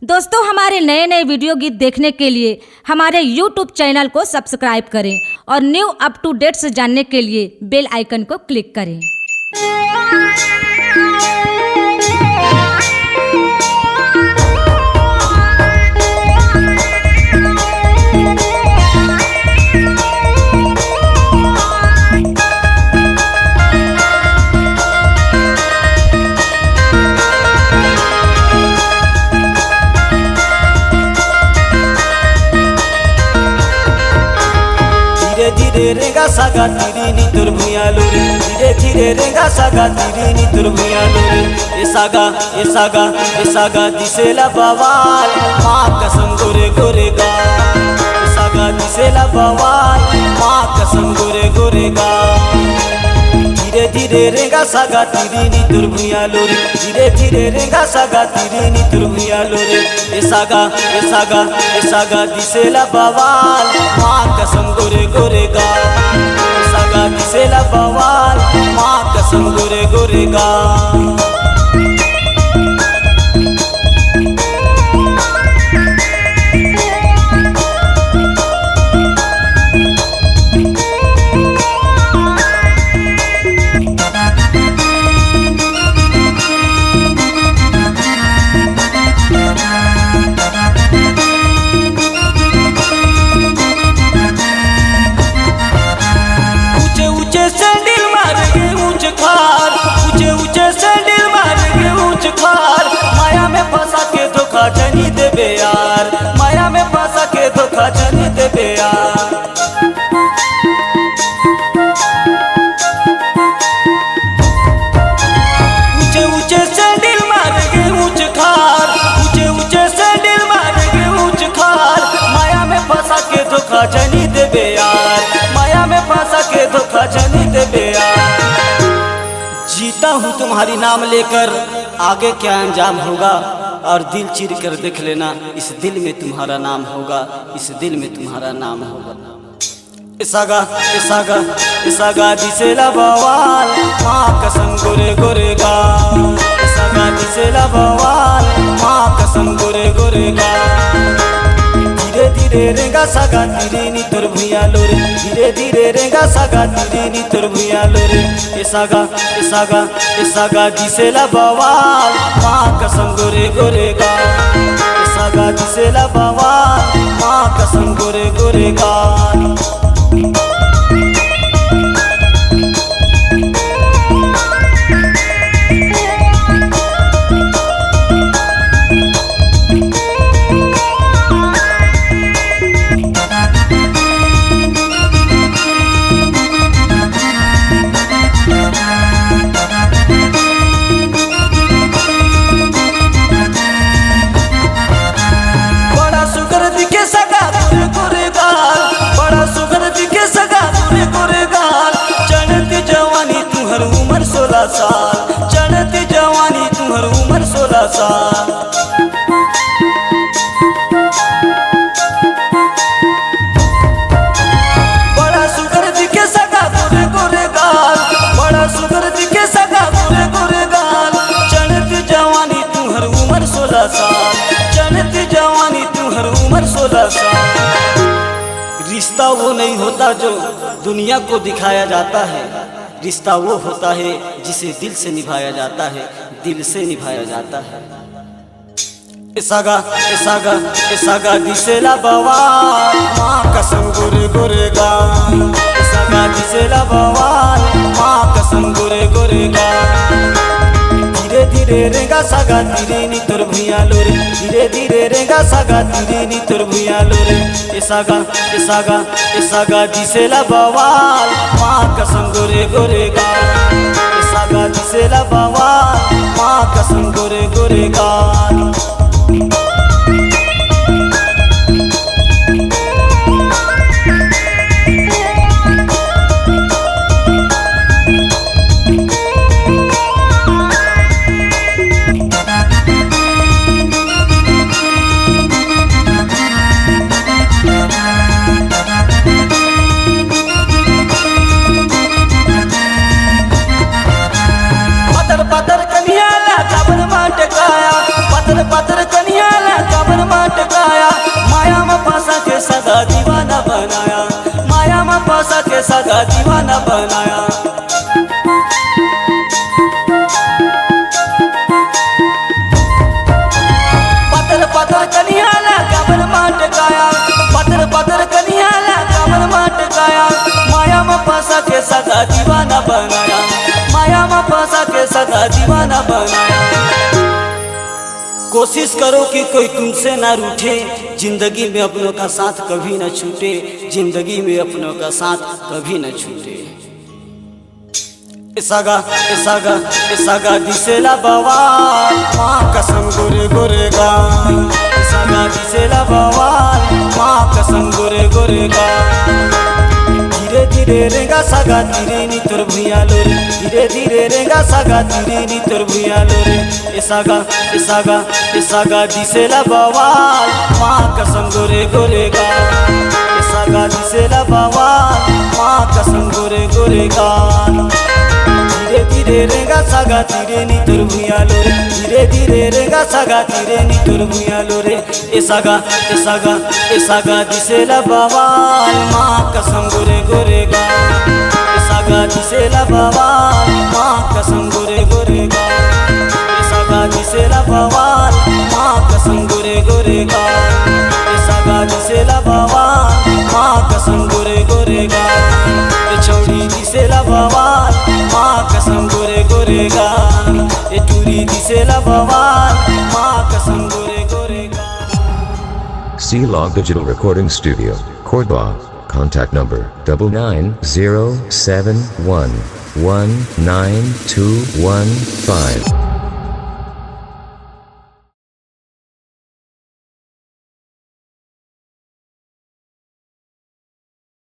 दोस्तों, हमारे नए नए वीडियो गीत देखने के लिए हमारे YouTube चैनल को सब्सक्राइब करें और न्यू अप टू डेट्स जानने के लिए बेल आइकन को क्लिक करें। धीरे धीरे रेगा सागा तिरिनी तोर भुयालो रे, धीरे धीरे रेगा सागा तिरिनी तोर भुयालो रे। ए सागा दिसेला बवाल माँ कसम गोरे गोरे गा। ए सागा दिसेला बवाल माँ कसम गोरे गोरे गा। धीरे धीरे रेगा सागा तिरिनी तोर भुयालो रे, धीरे धीरे रेगा सागा तिरिनी तोर भुयालो रे। ए सागा दिसेला बवाल माँ कसम गोरे गोरे गा। ए सागा दिसेला बवाल माँ कसम गोरे गोरे गा। ऊंचे सैंडल मारेंगे ऊंच खार, ऊंचे ऊंचे सैंडल मारेंगे ऊंच खार। माया में फंसा के धोखा जनी देबे यार, माया में फंसा के धोखा जनी देबे यार। ऊंचे ऊंचे सैंडल मारेंगे ऊंच खार, ऊंचे ऊंचे सैंडल मारेंगे ऊंच खार। माया में फंसा के धोखा जनी देबे यार, माया में फंसा के धोखा जनी देबे यार। जीता हूँ तुम्हारी नाम लेकर, आगे क्या अंजाम होगा और दिल चीर कर देख लेना, इस दिल में तुम्हारा नाम होगा, इस दिल में तुम्हारा नाम होगा। इसागा दिसेला बवाल माँ कसम गोरे गोरे गा। इसागा दिसेला बवाल माँ कसम गोरे गोरे गा। धीरे धीरे रेगा सागा तिरिनी तोर भुयालो रे, धीरे धीरे रेगा सागा तिरिनी तोर भुयालो रे। ए सागा दिसेला बवाल माँ कसम गोरे गोरे गा। ए सागा दिसेला बवाल माँ कसम गोरे गोरे गा। चढ़ती जवानी तुम्हर उम्र 16 साल। बड़ा सुगर दिखे सगा गोरे गोरे गाल, बड़ा सुगर दिखे सगा गोरे गोरे गाल। चढ़ती जवानी तुम्हर उम्र 16 साल, चढ़ती जवानी तुम्हर उम्र 16 साल। रिश्ता वो नहीं होता जो दुनिया को दिखाया जाता है, रिश्ता वो होता है जिसे दिल से निभाया जाता है, दिल से निभाया जाता है। इसागा दिसेला बवाल माँ कसम गोरे गोरे गा। इसागा दिसेला बवाल माँ कसम गोरे गोरे गा। धीरे धीरे रेगा सागा तिरिनी तोर भुयालो रे, धीरे धीरे रेगा सागा तिरिनी तोर भुयालो रे। इसागा दिसेला बवाल माँ कसम गोरे गोरे गा। इसागा दिसेला बवाल माँ कसम गोरे गोरे गा। पतर सगा दीवाना बनाया। पतर पतर कनियाला कमर माट गाया, पतर पतर कनियाला कमर माट गाया। माया में फंसा के सगा दीवाना बनाया, माया में फंसा के सगा दीवाना बनाया। कोशिश करो कि कोई तुमसे ना रूठे, जिंदगी में अपनों का साथ कभी न छूटे, जिंदगी में अपनों का साथ कभी न छूटे। इसागा दिसेला बवाल माँ कसम गोरे गोरे गाल, इसागा दिसेला बवाल माँ कसम गोरे गोरे गाल। धीरे धीरे रेंगा सागा धीरे नी तोर भुइया लोरे, धीरे धीरे रेंगा सागा धीरे नी तोर भुइया लोरे। इसागा दिसेला बवाल माँ कसम गोरे गोरे गाल, इसागा दिसेला बवाल माँ कसम गोरे गोरे गाल। धीरे धीरे रेंगा सागा धीरे नी तोर भुइया लोरे, धीरे धीरे रेंगा सागा धीरे नी तोर भुइया लोरे। इसागा दिसेला बवाल माँ कसम गोरे गोरे गाल, इसागा दिसेला बवाल माँ कसम गोरे गोरे गाल, इसागा दिसेला बवाल माँ कसम गोरे गोरे गाल, इसागा दिसेला बवाल माँ कसम गोरे गोरे गाल। छौड़ी दिसेला बवाल माँ कसम गोरे गोरे गाल, ए टूरी दिसेला बवाल माँ कसम गोरे गोरे गाल। C-Log Digital Recording Studio, Cordoba. Contact number 9907119215.